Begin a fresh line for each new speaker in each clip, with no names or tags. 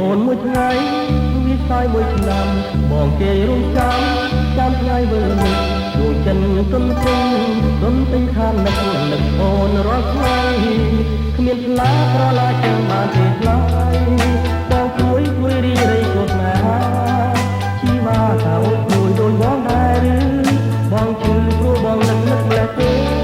អូនមួយថ្ងៃវិស័យមួយឆ្នាំបងគេរំចាំថ្ងៃវិលនេះដួងចិនទុនទិញខាននឹកអូនរាល់ថ្ងៃគ្មានផ្លាប្រឡាចាំបានទេថ្លៃបងជួយរីរៃគោស្នេហាជីវ៉ាថាអូនជួយដូចបងដែរឬបងជឿព្រោះបងនឹកម្លេះទេ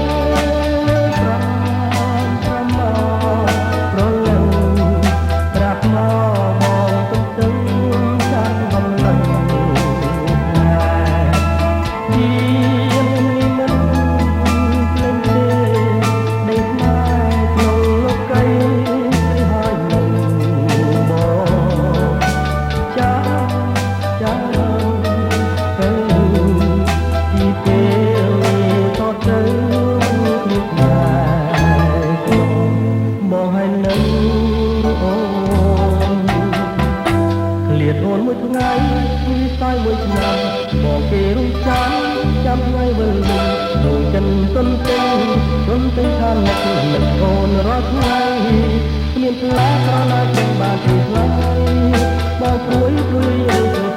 អូនមួយថ្ងៃវិស័យមួយឆ្នាំបងគេរំចាំថ្ងៃវិលនេះដួងចិនទុនទិញខាននឹកអូនរាល់ថ្ងៃគ្មានផ្លែក្រណាត់បានទីថ្លៃបងព្រួយរី